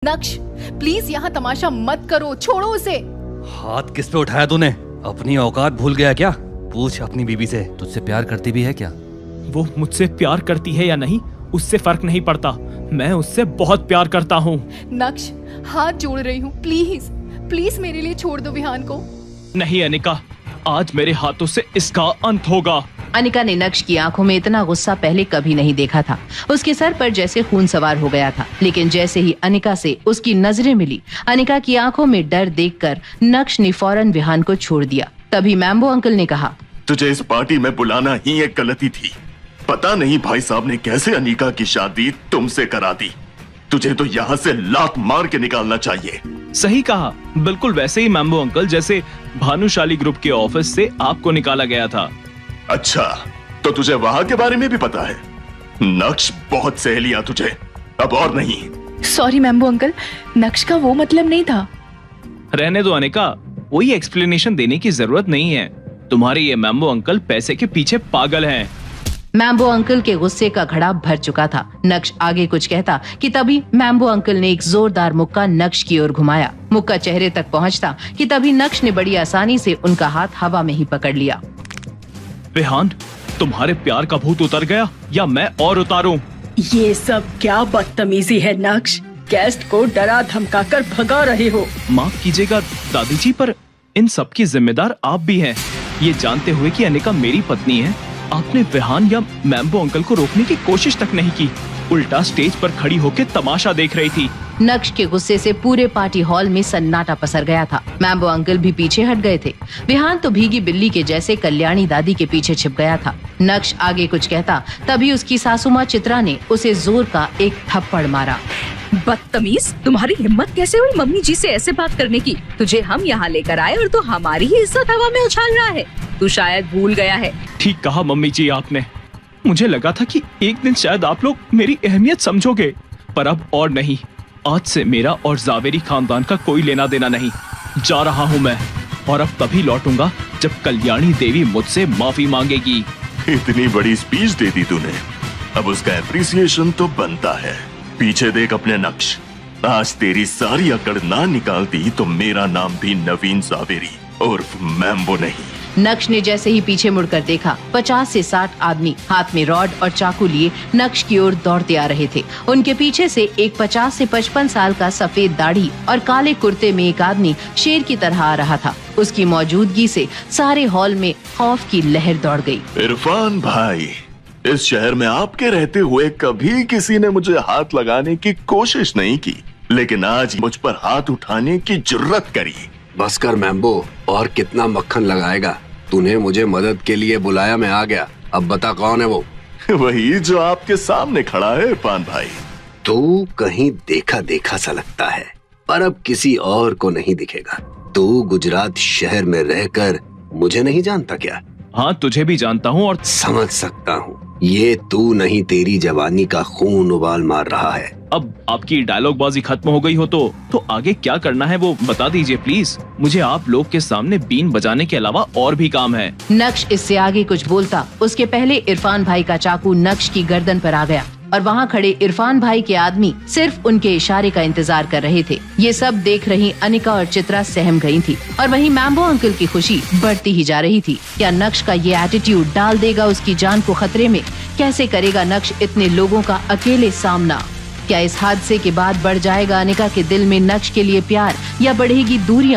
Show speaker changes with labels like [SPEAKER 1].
[SPEAKER 1] नक्श, प्लीज यहाँ तमाशा मत करो, छोड़ो उसे।
[SPEAKER 2] हाथ किस पे उठाया तूने? अपनी औकात भूल गया क्या? पूछ अपनी बीवी से, तुझसे प्यार करती भी है क्या?
[SPEAKER 3] वो मुझसे प्यार करती है या नहीं उससे फर्क नहीं पड़ता, मैं उससे बहुत प्यार करता हूँ।
[SPEAKER 1] नक्श, हाथ जोड़ रही हूँ, प्लीज प्लीज मेरे लिए छोड़ दो विहान को।
[SPEAKER 3] नहीं अनिका, आज मेरे हाथों से इसका अंत होगा।
[SPEAKER 4] अनिका ने नक्श की आंखों में इतना गुस्सा पहले कभी नहीं देखा था। उसके सर पर जैसे खून सवार हो गया था, लेकिन जैसे ही अनिका से उसकी नजरें मिली, अनिका की आंखों में डर देखकर नक्श ने फौरन विहान को छोड़ दिया। तभी मैम्बो अंकल ने कहा,
[SPEAKER 5] तुझे इस पार्टी में बुलाना ही एक गलती थी। पता नहीं भाई साहब ने कैसे अनिका की शादी तुमसे करा दी। तुझे तो यहाँ से लात मार के निकालना चाहिए।
[SPEAKER 3] सही कहा, बिल्कुल वैसे ही मैम्बो अंकल जैसे भानुशाली ग्रुप के ऑफिस से आपको निकाला गया था।
[SPEAKER 5] अच्छा, तो तुझे वहाँ के बारे में भी पता है? नक्श बहुत सह लिया तुझे, अब और नहीं।
[SPEAKER 1] सॉरी मैम्बो अंकल, नक्श का वो मतलब नहीं था।
[SPEAKER 3] रहने दो अनिका, कोई एक्सप्लेनेशन देने की जरूरत नहीं है। तुम्हारे ये मैम्बो अंकल पैसे के पीछे पागल हैं।
[SPEAKER 4] मैम्बो अंकल के गुस्से का घड़ा भर चुका था। नक्श आगे कुछ कहता कि तभी मैम्बो अंकल ने एक जोरदार मुक्का नक्श की ओर घुमाया। मुक्का चेहरे तक पहुंचता कि तभी नक्श ने बड़ी आसानी से उनका हाथ हवा में ही पकड़ लिया।
[SPEAKER 3] विहान, तुम्हारे प्यार का भूत उतर गया या मैं और उतारूं?
[SPEAKER 6] ये सब क्या बदतमीजी है नक्श, गेस्ट को डरा धमका कर भगा रहे हो।
[SPEAKER 3] माफ कीजिएगा दादी जी, पर इन सब की जिम्मेदार आप भी हैं। ये जानते हुए कि अनिका मेरी पत्नी है, आपने विहान या मैम्बो अंकल को रोकने की कोशिश तक नहीं की, उल्टा स्टेज पर खड़ी होकर तमाशा देख रही थी।
[SPEAKER 4] नक्श के गुस्से से पूरे पार्टी हॉल में सन्नाटा पसर गया था। मैम्बो अंकल भी पीछे हट गए थे। विहान तो भीगी बिल्ली के जैसे कल्याणी दादी के पीछे छिप गया था। नक्श आगे कुछ कहता, तभी उसकी सासू माँ चित्रा ने उसे जोर का एक थप्पड़ मारा।
[SPEAKER 6] बदतमीज, तुम्हारी हिम्मत कैसे हुई मम्मी जी से ऐसे बात करने की? तुझे हम यहाँ लेकर आए और तू हमारी ही इज्जत हवा में उछाल रहा है। तू शायद भूल गया है।
[SPEAKER 3] ठीक कहा मम्मी जी आपने, मुझे लगा था कि एक दिन शायद आप लोग मेरी अहमियत समझोगे, पर अब और नहीं। आज से मेरा और जावेरी खानदान का कोई लेना देना नहीं। जा रहा हूँ मैं, और अब तभी लौटूंगा जब कल्याणी देवी मुझसे माफी मांगेगी।
[SPEAKER 5] इतनी बड़ी स्पीच दे दी तूने, अब उसका एप्रिसिएशन तो बनता है। पीछे देख अपने नक्श, आज तेरी सारी अकड़ ना निकालती तो मेरा नाम भी नवीन जावेरी उर्फ मैम्बो नहीं।
[SPEAKER 4] नक्श ने जैसे ही पीछे मुड़कर देखा, 50 से 60 आदमी हाथ में रॉड और चाकू लिए नक्श की ओर दौड़ते आ रहे थे। उनके पीछे से एक 50 से 55 साल का सफेद दाढ़ी और काले कुर्ते में एक आदमी शेर की तरह आ रहा था। उसकी मौजूदगी से सारे हॉल में खौफ की लहर दौड़ गई।
[SPEAKER 5] इरफान भाई, इस शहर में आपके रहते हुए कभी किसी ने मुझे हाथ लगाने की कोशिश नहीं की, लेकिन आज मुझ पर हाथ उठाने की जुर्रत करी।
[SPEAKER 7] बस कर मैम्बो, और कितना मक्खन लगाएगा? तूने मुझे मदद के लिए बुलाया, मैं आ गया। अब बता कौन है वो?
[SPEAKER 5] वही जो आपके सामने खड़ा है इरफान भाई।
[SPEAKER 7] तू कहीं देखा देखा सा लगता है, पर अब किसी और को नहीं दिखेगा। तू गुजरात शहर में रहकर मुझे नहीं जानता क्या?
[SPEAKER 3] हाँ, तुझे भी जानता हूँ और
[SPEAKER 7] समझ सकता हूँ। ये तू नहीं, तेरी जवानी का खून उबाल मार रहा है।
[SPEAKER 3] अब आपकी डायलॉग बाजी खत्म हो गई हो तो आगे क्या करना है वो बता दीजिए प्लीज। मुझे आप लोग के सामने बीन बजाने के अलावा और भी काम है।
[SPEAKER 4] नक्श इससे आगे कुछ बोलता, उसके पहले इरफान भाई का चाकू नक्श की गर्दन पर आ गया और वहाँ खड़े इरफान भाई के आदमी सिर्फ उनके इशारे का इंतजार कर रहे थे। ये सब देख रही अनिका और चित्रा सहम गई थी, और वहीं मैम्बो अंकल की खुशी बढ़ती ही जा रही थी। क्या नक्श का ये एटीट्यूड डाल देगा उसकी जान को खतरे में? कैसे करेगा नक्श इतने लोगों का अकेले सामना? क्या इस हादसे के बाद बढ़ जाएगा अनिका के दिल में नक्श के लिए प्यार, या बढ़ेगी दूरियां?